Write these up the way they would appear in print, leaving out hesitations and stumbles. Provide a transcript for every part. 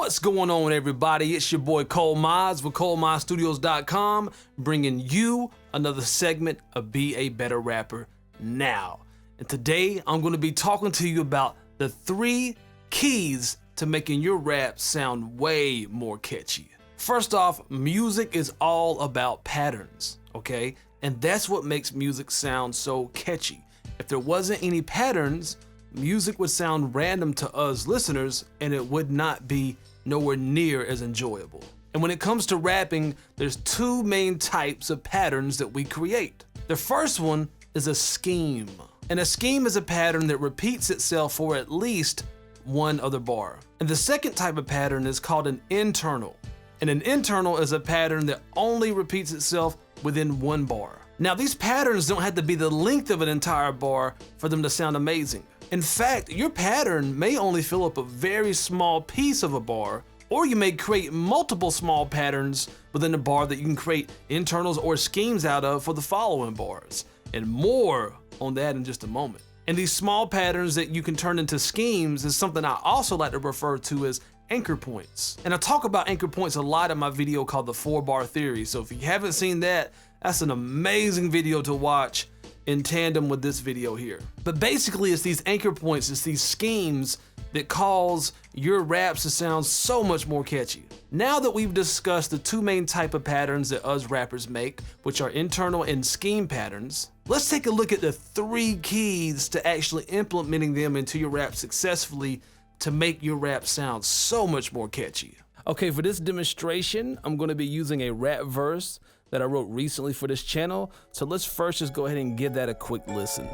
What's going on, everybody? It's your boy ColeMize with ColeMizeStudios.com, bringing you another segment of Be a Better Rapper Now. And today I'm going to be talking to you about the 3 keys to making your rap sound way more catchy. First off, music is all about patterns, okay? And that's what makes music sound so catchy. If there wasn't any patterns, music would sound random to us listeners and it would not be nowhere near as enjoyable. And when it comes to rapping, there's 2 main types of patterns that we create. The first one is a scheme. And a scheme is a pattern that repeats itself for at least one other bar. And the second type of pattern is called an internal. And an internal is a pattern that only repeats itself within one bar. Now, these patterns don't have to be the length of an entire bar for them to sound amazing. In fact, your pattern may only fill up a very small piece of a bar, or you may create multiple small patterns within a bar that you can create internals or schemes out of for the following bars. And more on that in just a moment. And these small patterns that you can turn into schemes is something I also like to refer to as anchor points. And I talk about anchor points a lot in my video called the 4-bar theory. So if you haven't seen that, that's an amazing video to watch in tandem with this video here. But basically it's these anchor points, it's these schemes that cause your raps to sound so much more catchy. Now that we've discussed the 2 main type of patterns that us rappers make, which are internal and scheme patterns, let's take a look at the 3 keys to actually implementing them into your rap successfully to make your rap sound so much more catchy. Okay, for this demonstration, I'm gonna be using a rap verse that I wrote recently for this channel. So let's first just go ahead and give that a quick listen.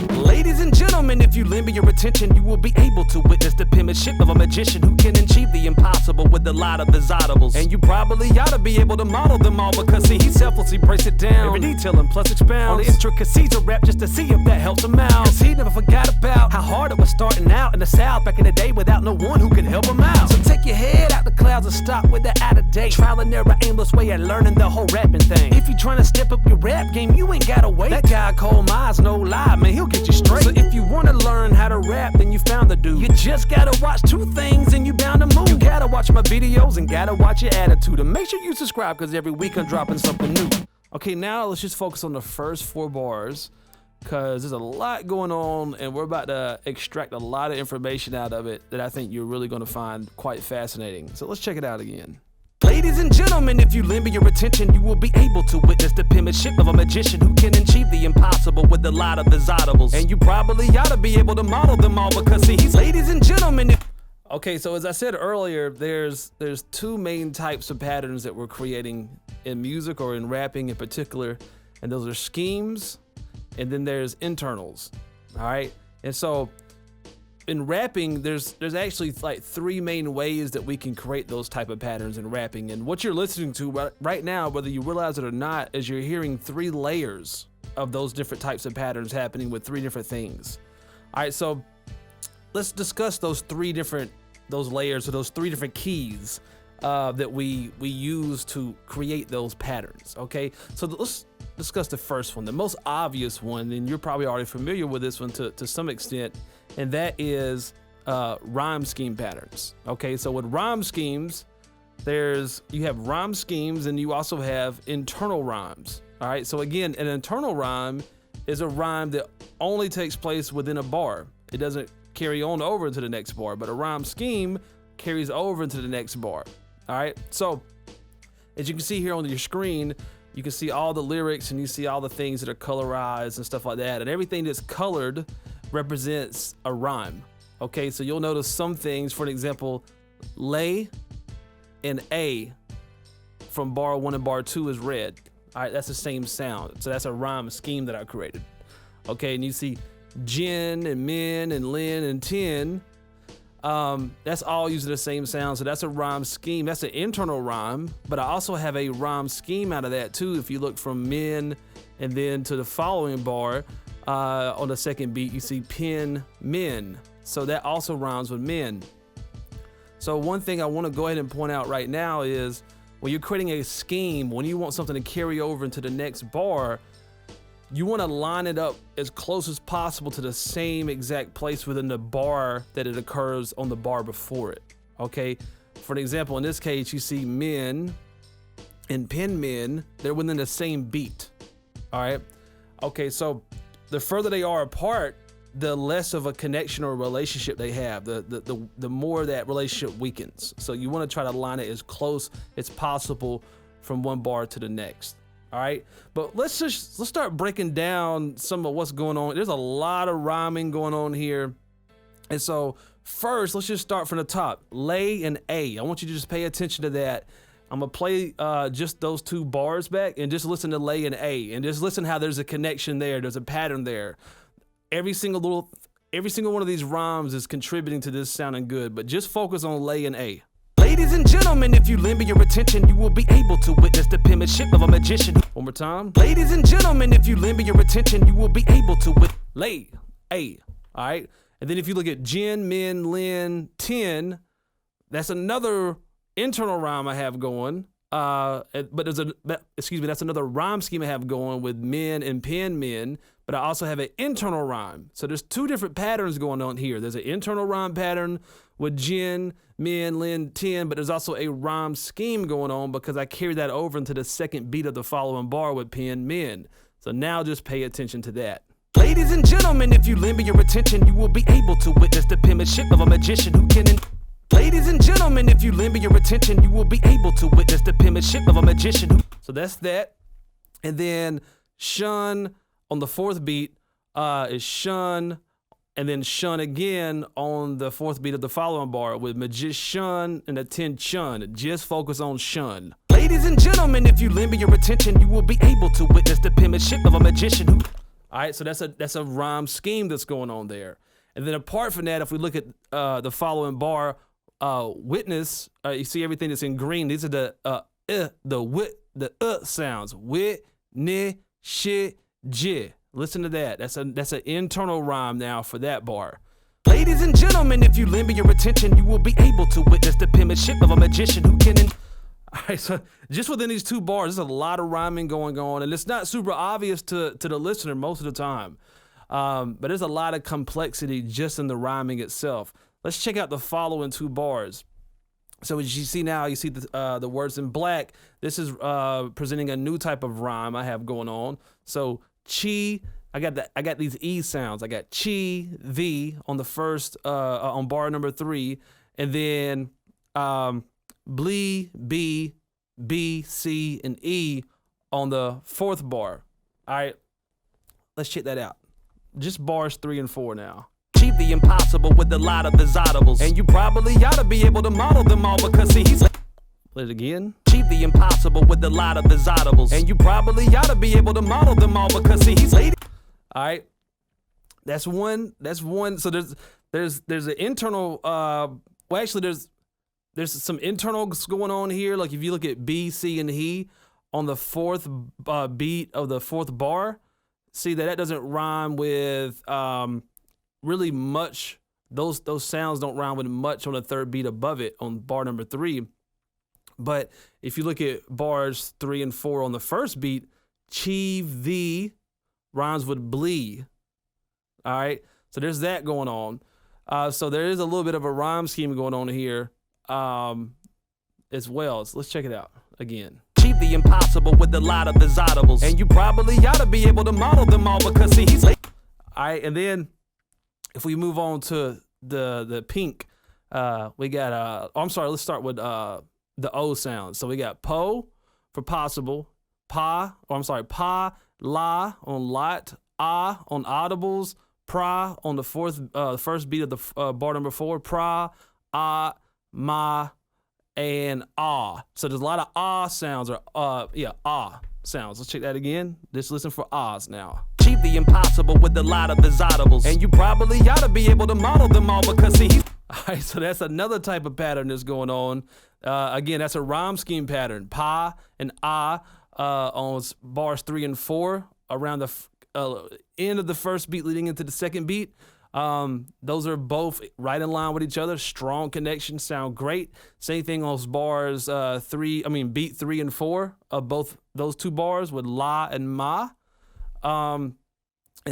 Ladies and gentlemen, if you lend me your attention, you will be able to witness the penmanship of a magician who can achieve the impossible with a lot of his audibles. And you probably ought to be able to model them all, because see, he selflessly breaks it down, every detail and plus expounds on the intricacies of rap just to see if that helps him out. Cause he never forgot about how hard it was starting out in the South back in the day without no one who could help him out. So take your head out the clouds and stop with the out-of-date trial and error, aimless way of learning the whole rapping thing. If you trying to step up your rap game, you ain't gotta wait. That guy ColeMize, no lie, man, he'll get you straight. So if you wanna learn how to rap, then you found the dude. You just gotta watch 2 things and you bound to move. You gotta watch my videos and gotta watch your attitude. And make sure you subscribe, cause every week I'm dropping something new. Okay, now let's just focus on the first 4 bars, cause there's a lot going on and we're about to extract a lot of information out of it that I think you're really gonna find quite fascinating. So let's check it out again. Ladies and gentlemen, if you lend me your attention, you will be able to witness the penmanship of a magician who can achieve the impossible with a lot of his audibles. And you probably ought to be able to model them all, because see, he's ladies and gentlemen. Okay, so as I said earlier, there's 2 main types of patterns that we're creating in music or in rapping in particular, and those are schemes, and then there's internals. All right, and so in rapping, there's actually like 3 main ways that we can create those type of patterns in rapping. And what you're listening to right now, whether you realize it or not, is you're hearing 3 layers of those different types of patterns happening with 3 different things. All right, so let's discuss those layers or those 3 different keys that we use to create those patterns. Okay, so let's discuss the first one, the most obvious one, and you're probably already familiar with this one to some extent, and that is rhyme scheme patterns. Okay, so with rhyme schemes, you have rhyme schemes and you also have internal rhymes. All right, so again, an internal rhyme is a rhyme that only takes place within a bar. It doesn't carry on over into the next bar, but a rhyme scheme carries over into the next bar. All right, so as you can see here on your screen, you can see all the lyrics and you see all the things that are colorized and stuff like that, and everything that's colored represents a rhyme. Okay, so you'll notice some things, for an example, lay and a from bar 1 and bar 2 is red. All right, that's the same sound. So that's a rhyme scheme that I created. Okay, and you see gin and min and lin and tin. That's all using the same sound. So that's a rhyme scheme. That's an internal rhyme, but I also have a rhyme scheme out of that too. If you look from min and then to the following bar, on the second beat, you see pin min. So that also rhymes with min. So one thing I want to go ahead and point out right now is when you're creating a scheme, when you want something to carry over into the next bar, you want to line it up as close as possible to the same exact place within the bar that it occurs on the bar before it. Okay, for an example, in this case, you see men and pen men, they're within the same beat. All right. Okay, so the further they are apart, the less of a connection or relationship they have, the more that relationship weakens. So you want to try to line it as close as possible from one bar to the next. All right, but let's start breaking down some of what's going on. There's a lot of rhyming going on here. And so first, let's just start from the top. Lay and A. I want you to just pay attention to that. I'm gonna play just those two bars back and just listen to lay and A, and just listen how there's a connection there. There's a pattern there. Every single one of these rhymes is contributing to this sounding good, but just focus on lay and A. Ladies and gentlemen, if you lend me your attention, you will be able to witness the penmanship of a magician. One more time. Ladies and gentlemen, if you lend me your attention, you will be able to lay, A. All right. And then if you look at gin, men, lin, ten, that's another internal rhyme I have going. But that's another rhyme scheme I have going with men and pen men, but I also have an internal rhyme. So there's two different patterns going on here. There's an internal rhyme pattern with gin, men, lin, ten, but there's also a rhyme scheme going on because I carry that over into the second beat of the following bar with pen men. So now just pay attention to that. Ladies and gentlemen, if you lend me your attention, you will be able to witness the penmanship of a magician who can. Ladies and gentlemen, if you lend me your attention, you will be able to witness the penmanship of a magician who. So that's that. And then shun on the fourth beat is shun, and then shun again on the fourth beat of the following bar with magician and a 10 shun. Just focus on shun. Ladies and gentlemen, if you lend me your attention, you will be able to witness the penmanship of a magician who. All right, so that's a rhyme scheme that's going on there. And then apart from that, if we look at the following bar, witness, you see everything that's in green. These are the sounds. Wit, ni, shit, j. Listen to that. That's an internal rhyme now for that bar. Ladies and gentlemen, if you lend me your attention, you will be able to witness the penmanship of a magician who can. All right, so just within these two bars, there's a lot of rhyming going on, and it's not super obvious to the listener most of the time. But there's a lot of complexity just in the rhyming itself. Let's check out the following two bars. So as you see now, you see the words in black. This is presenting a new type of rhyme I have going on. So chi, I got these E sounds. I got chi, the on the first on bar number 3, and then blee, B, C, and E on the fourth bar. All right, let's check that out. Just bars 3 and 4 now. Achieve the impossible with a lot of desirables, and you probably ought to be able to model them all because see he's. Play it again. Achieve the impossible with a lot of desirables, and you probably ought to be able to model them all because see he's lady. All right, that's one. So there's an internal. Well, actually, there's some internals going on here. Like if you look at B, C, and he on the fourth beat of the fourth bar, see that doesn't rhyme with really much. Those sounds don't rhyme with much on the third beat above it on bar number 3. But if you look at bars 3 and 4 on the first beat, chieve the rhymes with blee. All right, so there's that going on. So there is a little bit of a rhyme scheme going on here as well. So let's check it out again. Achieve the impossible with a lot of desirables, and you probably ought to be able to model them all because see he's. All right, and then if we move on to the pink, we got I'm sorry. Let's start with the O sound. So we got po for possible, pa la on lot, on audibles, pra on the first beat of the bar number 4, pra, ma, and ah. So there's a lot of sounds or sounds. Let's check that again. Just listen for ahs now. Achieve the impossible with a lot of desirables, and you probably ought to be able to model them all because see he's. All right, so that's another type of pattern that's going on. Again, that's a rhyme scheme pattern. Pa and on bars 3 and 4 around the end of the first beat leading into the second beat. Those are both right in line with each other. Strong connection, sound great. Same thing on bars beat 3 and 4 of both those two bars with la and ma. And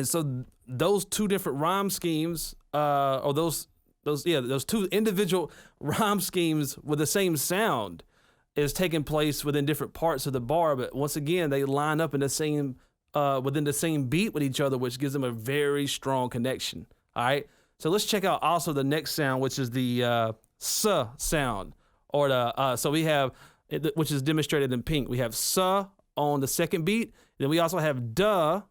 so those two different rhyme schemes, or those two individual rhyme schemes with the same sound is taking place within different parts of the bar. But once again, they line up in the same, within the same beat with each other, which gives them a very strong connection. All right. So let's check out also the next sound, which is the S sound, or the so we have, which is demonstrated in pink. We have S on the second beat. Then we also have duh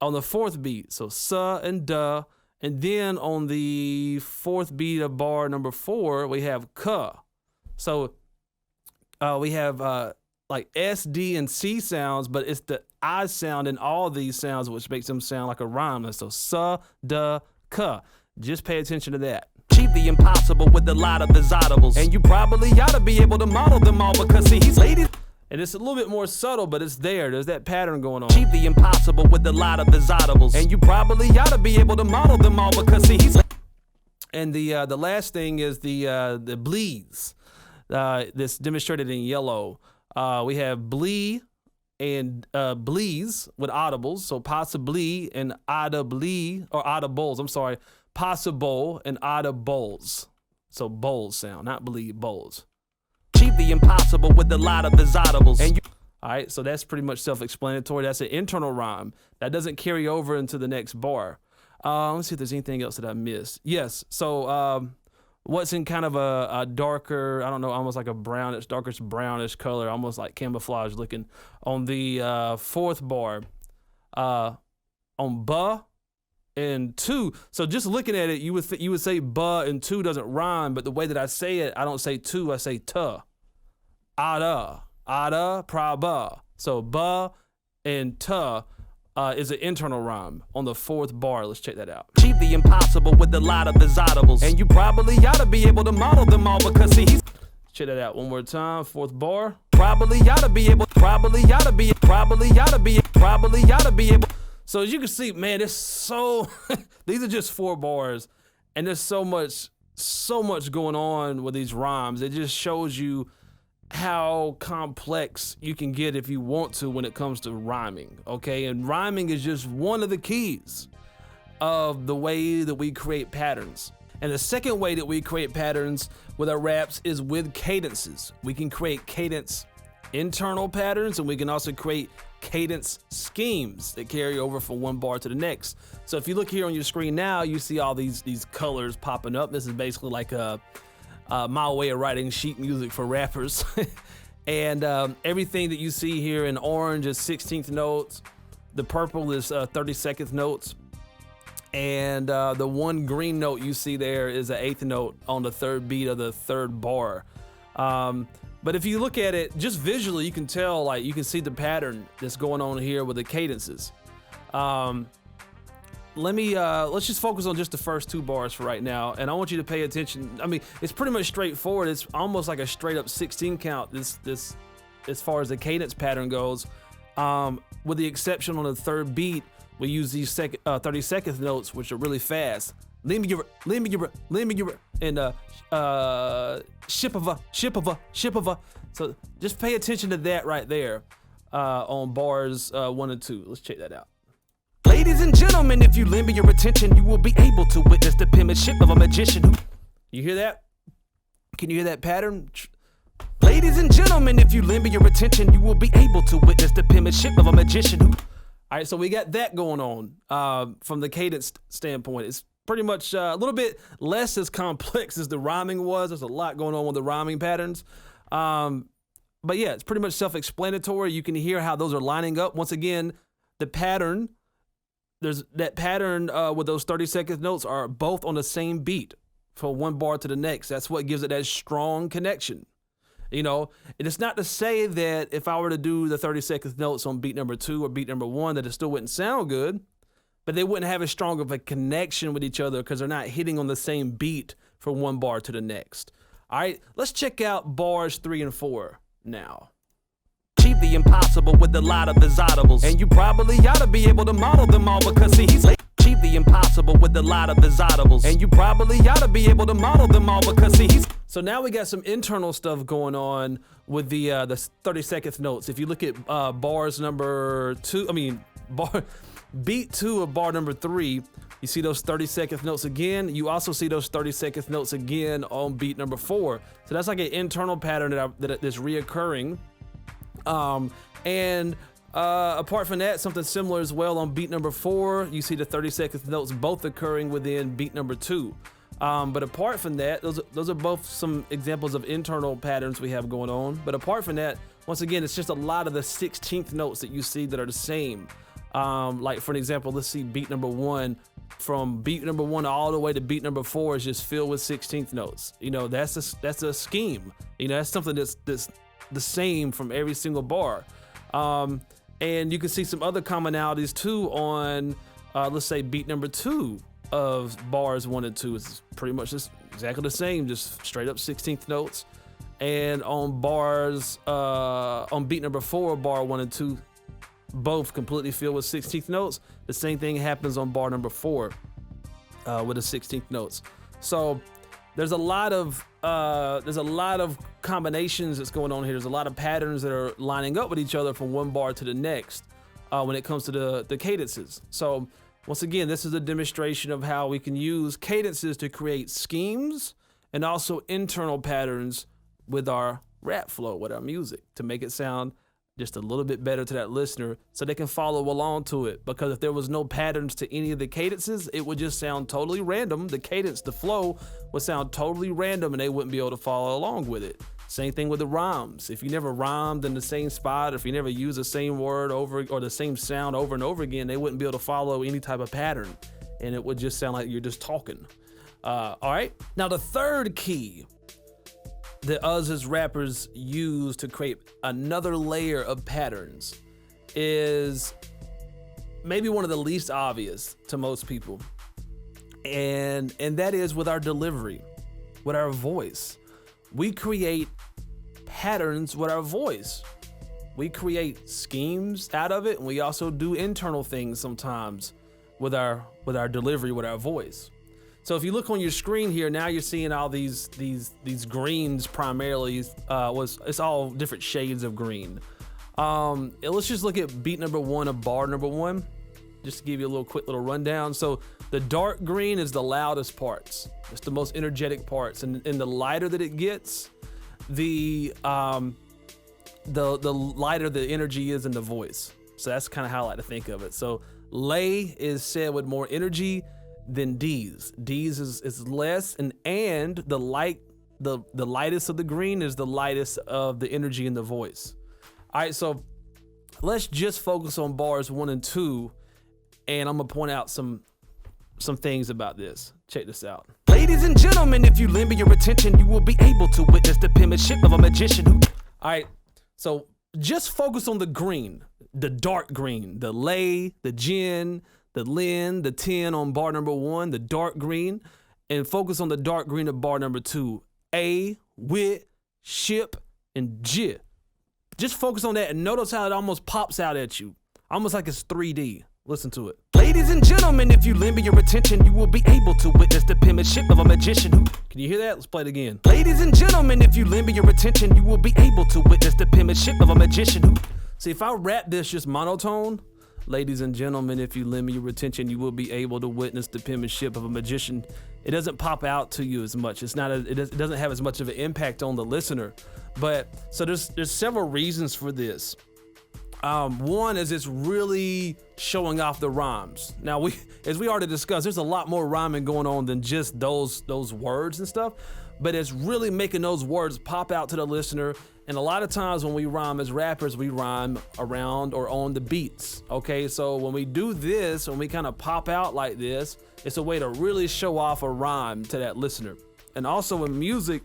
on the fourth beat. So S and duh. And then on the fourth beat of bar number 4, we have K. So we have like S, D, and C sounds, but it's the I sound in all these sounds, which makes them sound like a rhyme. So S, duh, K. Just pay attention to that. Achieve the impossible with a lot of desirables. And you probably ought to be able to model them all, because see, he's ladies. And it's a little bit more subtle, but it's there. There's that pattern going on. Achieve the impossible with a lot of desirables. And you probably ought to be able to model them all, because see, he's. And the last thing is the bleeds. This demonstrated in yellow. We have blee and blees with audibles. So possibly and audibly, or audibles. I'm sorry, possible and audibles. So bowls sound, not bleed, bowls. Achieve the impossible with a lot of desirables. And you. All right, so that's pretty much self-explanatory. That's an internal rhyme that doesn't carry over into the next bar. Let's see if there's anything else that I missed. Yes, so what's in kind of a darker, I don't know, almost like a brownish, darkish brownish color, almost like camouflage looking, on the fourth bar, on buh and two. So just looking at it, you would say buh and two doesn't rhyme, but the way that I say it, I don't say two, I say tuh. Ada, praba. So buh and tuh is an internal rhyme on the fourth bar. Let's check that out. Achieve the impossible with a lot of desirables. And you probably ought to be able to model them all, because see, he's. Check that out one more time. Fourth bar. Probably ought to be able. So as you can see, man, it's so. These are just 4 bars, and there's so much going on with these rhymes. It just shows you how complex you can get if you want to when it comes to rhyming, okay? And rhyming is just one of the keys of the way that we create patterns. And the second way that we create patterns with our raps is with cadences. We can create cadence internal patterns, and we can also create cadence schemes that carry over from one bar to the next. So if you look here on your screen now, you see all these colors popping up. This is basically like my way of writing sheet music for rappers. And everything that you see here in orange is 16th notes. The purple is 32nd notes. And the one green note you see there is an 8th note on the third beat of the third bar. But if you look at it just visually, you can tell, like, you can see the pattern that's going on here with the cadences. Let's just focus on just the first 2 bars for right now, and I want you to pay attention. I mean, it's pretty much straightforward. It's almost like a straight up 16 count. This as far as the cadence pattern goes, with the exception on the third beat, we use these 32nd notes, which are really fast. And shipava. So just pay attention to that right there on bars 1 and 2. Let's check that out. Ladies and gentlemen, if you lend me your attention, you will be able to witness the penmanship of a magician who. You hear that? Can you hear that pattern? Ladies and gentlemen, if you lend me your attention, you will be able to witness the penmanship of a magician who. All right, so we got that going on from the cadence standpoint. It's pretty much a little bit less as complex as the rhyming was. There's a lot going on with the rhyming patterns. But yeah, it's pretty much self-explanatory. You can hear how those are lining up. Once again, the pattern, there's that pattern with those 32nd notes are both on the same beat from one bar to the next. That's what gives it that strong connection. You know, and it's not to say that if I were to do the 32nd notes on beat number 2 or beat number 1 that it still wouldn't sound good, but they wouldn't have as strong of a connection with each other because they're not hitting on the same beat from one bar to the next. All right, let's check out bars 3 and 4 now. Achieve the impossible with a lot of desirables, and you probably ought to be able to model them all, because see, he's late. Achieve the impossible with a lot of desirables, and you probably ought to be able to model them all, because see, he's. So now we got some internal stuff going on with the 32nd notes. If you look at bars number 2, beat 2 of bar number 3, you see those 32nd notes again. You also see those 32nd notes again on beat number 4. So that's like an internal pattern that's reoccurring. Apart from that, something similar as well on beat number 4, you see the 32nd notes both occurring within beat number 2. But apart from that, those are both some examples of internal patterns we have going on. But apart from that, once again, it's just a lot of the 16th notes that you see that are the same. Like for an example, let's see beat number 1. From beat number 1 all the way to beat number 4 is just filled with 16th notes. You know, that's a scheme. You know, that's something that's the same from every single bar. And you can see some other commonalities too on, let's say beat number 2 of bars 1 and 2 is pretty much just exactly the same, just straight up 16th notes. And on bars, on beat number 4 of bar 1 and 2, both completely filled with 16th notes. The same thing happens on bar number 4 with the 16th notes. So there's a lot of combinations that's going on here. There's a lot of patterns that are lining up with each other from one bar to the next when it comes to the cadences. So once again, this is a demonstration of how we can use cadences to create schemes and also internal patterns with our rap flow, with our music, to make it sound just a little bit better to that listener so they can follow along to it. Because if there was no patterns to any of the cadences, it would just sound totally random. The cadence, the flow would sound totally random and they wouldn't be able to follow along with it. Same thing with the rhymes. If you never rhymed in the same spot, if you never use the same word over or the same sound over and over again, they wouldn't be able to follow any type of pattern. And it would just sound like you're just talking. All right. Now the third key that us as rappers use to create another layer of patterns is maybe one of the least obvious to most people. And that is with our delivery, with our voice. We create patterns with our voice. We create schemes out of it, and we also do internal things sometimes with our delivery, with our voice. So if you look on your screen here, now you're seeing all these greens primarily. It's all different shades of green. Let's just look at beat number 1 of bar number 1, just to give you a quick little rundown. So the dark green is the loudest parts. It's the most energetic parts, and the lighter that it gets, the lighter the energy is in the voice. So that's kind of how I like to think of it. So lay is said with more energy than D's. D's is less, and the lightest of the green is the lightest of the energy in the voice. All right, so let's just focus on bars 1 and 2, and I'm gonna point out some things about this. Check this out. Ladies and gentlemen, if you lend me your attention, you will be able to witness the penmanship of a magician who... All right, so just focus on the green, the dark green, the lay, the gin, the lin, the 10 on bar number 1, the dark green, and focus on the dark green of bar number 2, A, wit, ship, and j. Just focus on that and notice how it almost pops out at you, almost like it's 3D. Listen to it. Ladies and gentlemen, if you lend me your attention, you will be able to witness the penmanship of a magician who... Can you hear that? Let's play it again. Ladies and gentlemen, if you lend me your attention, you will be able to witness the penmanship of a magician who... See, if I rap this just monotone, ladies and gentlemen, if you lend me your attention, you will be able to witness the penmanship of a magician. It doesn't pop out to you as much. It doesn't have as much of an impact on the listener. But so there's several reasons for this. One is it's really showing off the rhymes. Now, as we already discussed, there's a lot more rhyming going on than just those words and stuff, but it's really making those words pop out to the listener. And a lot of times when we rhyme as rappers, we rhyme around or on the beats. Okay, so when we do this, when we kind of pop out like this, it's a way to really show off a rhyme to that listener. And also in music,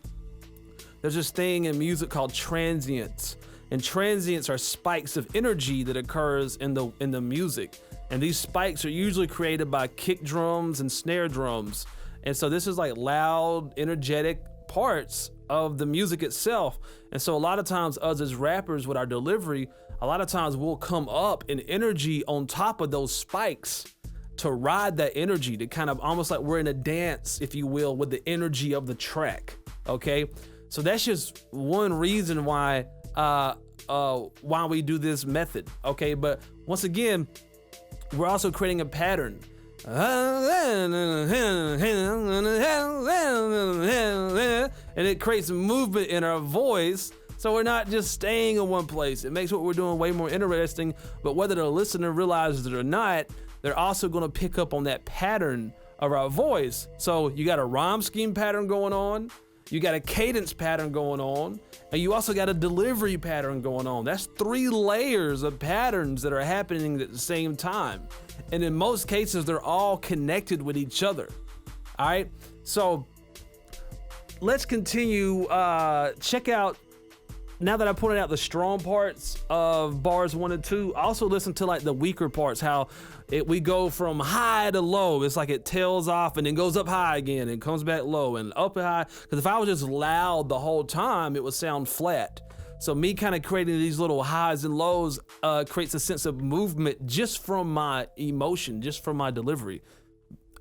there's this thing in music called transients. And transients are spikes of energy that occurs in the music. And these spikes are usually created by kick drums and snare drums. And so this is like loud, energetic parts of the music itself. And so a lot of times us as rappers with our delivery, a lot of times we'll come up in energy on top of those spikes to ride that energy, to kind of almost like we're in a dance, if you will, with the energy of the track. Okay, so that's just one reason why we do this method. Okay, but once again, we're also creating a pattern. And it creates movement in our voice, so we're not just staying in one place. It makes what we're doing way more interesting, but whether the listener realizes it or not, they're also gonna pick up on that pattern of our voice. So you got a rhyme scheme pattern going on, you got a cadence pattern going on, and you also got a delivery pattern going on. That's 3 layers of patterns that are happening at the same time. And in most cases, they're all connected with each other. All right, so let's continue. Check out, now that I pointed out the strong parts of bars 1 and 2, also listen to like the weaker parts, how we go from high to low. It's like it tails off and then goes up high again and comes back low and up and high. Because if I was just loud the whole time, it would sound flat. So me kind of creating these little highs and lows creates a sense of movement just from my emotion, just from my delivery.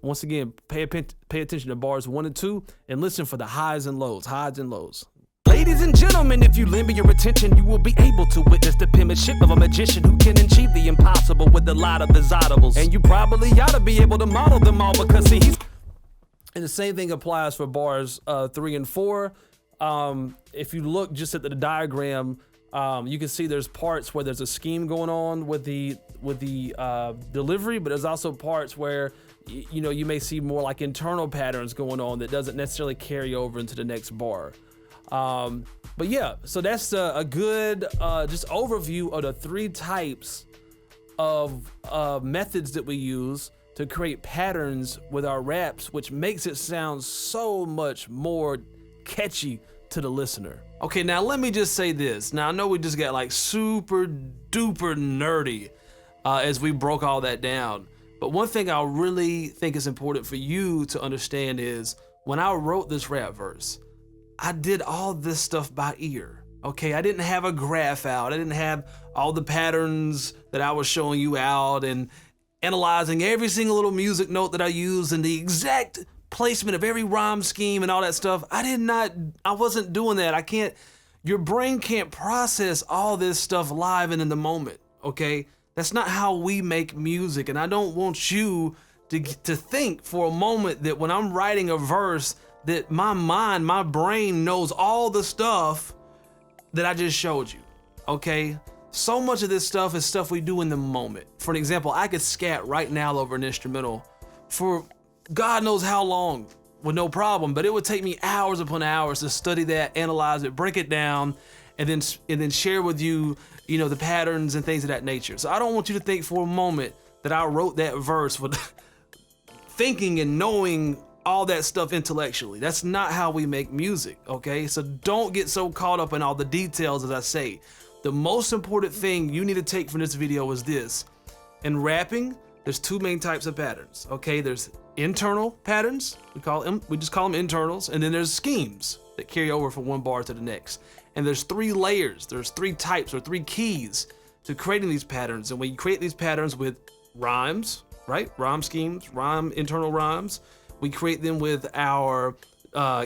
Once again, pay attention to bars 1 and 2 and listen for the highs and lows, highs and lows. Ladies and gentlemen, if you lend me your attention, you will be able to witness the penmanship of a magician who can achieve the impossible with a lot of desirables. And you probably ought to be able to model them all, because see, he's... And the same thing applies for bars 3 and 4. If you look just at the diagram, you can see there's parts where there's a scheme going on with the delivery, but there's also parts where you may see more like internal patterns going on that doesn't necessarily carry over into the next bar. But yeah, so that's a good just overview of the 3 types of methods that we use to create patterns with our raps, which makes it sound so much more catchy to the listener. Okay, now let me just say this. Now I know we just got like super duper nerdy as we broke all that down, but one thing I really think is important for you to understand is when I wrote this rap verse, I did all this stuff by ear, okay? I didn't have a graph out. I didn't have all the patterns that I was showing you out and analyzing every single little music note that I used and the exact placement of every rhyme scheme and all that stuff. I wasn't doing that. Your brain can't process all this stuff live and in the moment, okay? That's not how we make music, and I don't want you to think for a moment that when I'm writing a verse that my brain knows all the stuff that I just showed you, okay? So much of this stuff is stuff we do in the moment. For an example, I could scat right now over an instrumental for God knows how long with no problem, but it would take me hours upon hours to study that, analyze it, break it down, and then share with you, the patterns and things of that nature. So I don't want you to think for a moment that I wrote that verse with thinking and knowing all that stuff intellectually. That's not how we make music, okay? So don't get so caught up in all the details. As I say, the most important thing you need to take from this video is this. In rapping, there's 2 main types of patterns, okay? There's internal patterns, we just call them internals, and then there's schemes that carry over from one bar to the next. And there's 3 layers, there's 3 types or 3 keys to creating these patterns. And when you create these patterns with rhymes, right? Rhyme schemes, internal rhymes, we create them with our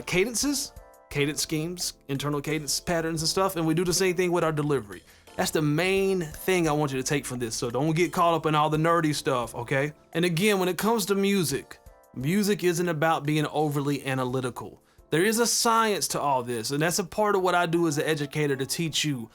cadences, cadence schemes, internal cadence patterns and stuff, and we do the same thing with our delivery. That's the main thing I want you to take from this, so don't get caught up in all the nerdy stuff, okay? And again, when it comes to music, music isn't about being overly analytical. There is a science to all this, and that's a part of what I do as an educator, to teach you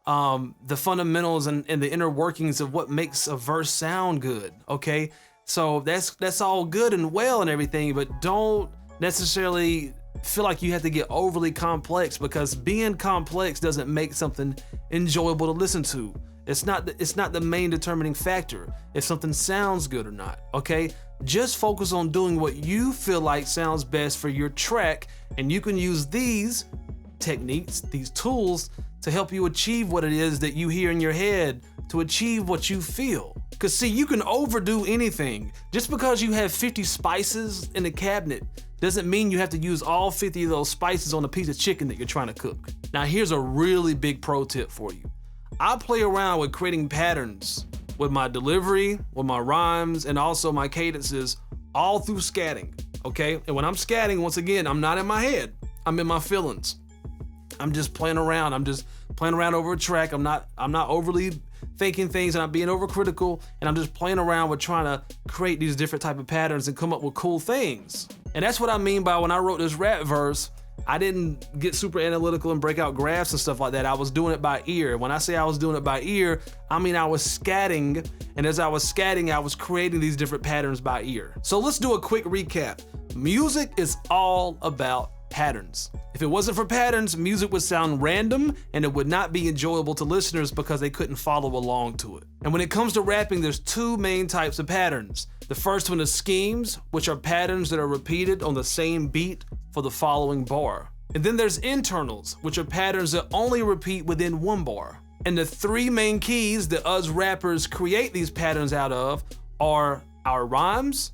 the fundamentals and the inner workings of what makes a verse sound good, okay? So that's all good and well and everything, but don't necessarily feel like you have to get overly complex, because being complex doesn't make something enjoyable to listen to. It's not the main determining factor if something sounds good or not, okay? Just focus on doing what you feel like sounds best for your track, and you can use these techniques, these tools, to help you achieve what it is that you hear in your head, to achieve what you feel. Because see, you can overdo anything. Just because you have 50 spices in the cabinet doesn't mean you have to use all 50 of those spices on a piece of chicken that you're trying to cook. Now here's a really big pro tip for you. I play around with creating patterns with my delivery, with my rhymes, and also my cadences all through scatting, okay? And when I'm scatting, once again, I'm not in my head, I'm in my feelings. I'm just playing around. I'm just playing around over a track. I'm not overly faking things and I'm being overcritical and I'm just playing around with trying to create these different type of patterns and come up with cool things. And that's what I mean by when I wrote this rap verse, I didn't get super analytical and break out graphs and stuff like that. I was doing it by ear. When I say I was doing it by ear, I mean I was scatting, and as I was scatting, I was creating these different patterns by ear. So let's do a quick recap. Music is all about patterns. If it wasn't for patterns, music would sound random and it would not be enjoyable to listeners because they couldn't follow along to it. And when it comes to rapping, there's two main types of patterns. The first one is schemes, which are patterns that are repeated on the same beat for the following bar. And then there's internals, which are patterns that only repeat within one bar. And the three main keys that us rappers create these patterns out of are our rhymes,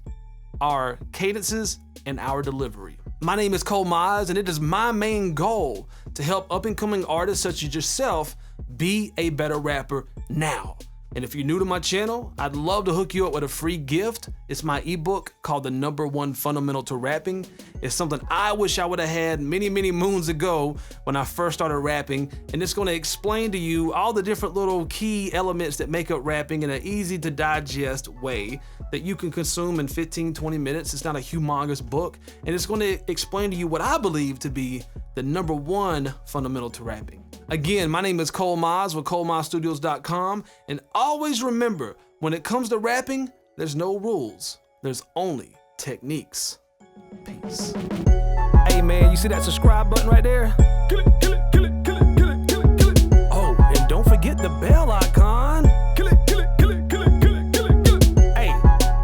our cadences, and our delivery. My name is ColeMize, and it is my main goal to help up-and-coming artists such as yourself be a better rapper now. And if you're new to my channel, I'd love to hook you up with a free gift. It's my ebook called The #1 Fundamental to Rapping. It's something I wish I would have had many, many moons ago when I first started rapping. And it's gonna explain to you all the different little key elements that make up rapping in an easy to digest way that you can consume in 15, 20 minutes. It's not a humongous book. And it's gonna explain to you what I believe to be the #1 fundamental to rapping. Again, my name is ColeMize with ColeMizeStudios.com, and always remember, when it comes to rapping, there's no rules, there's only techniques. Peace. Hey man, you see that subscribe button right there? Kill it, kill it, kill it, kill it, kill it, kill it, kill it. Oh, and don't forget the bell icon. Kill it, kill it, kill it, kill it, kill it, kill it, kill it. Hey,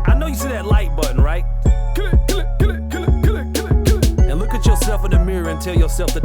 I know you see that like button, right? Kill it, kill it, kill it, kill it, kill it, kill it, kill it. And look at yourself in the mirror and tell yourself that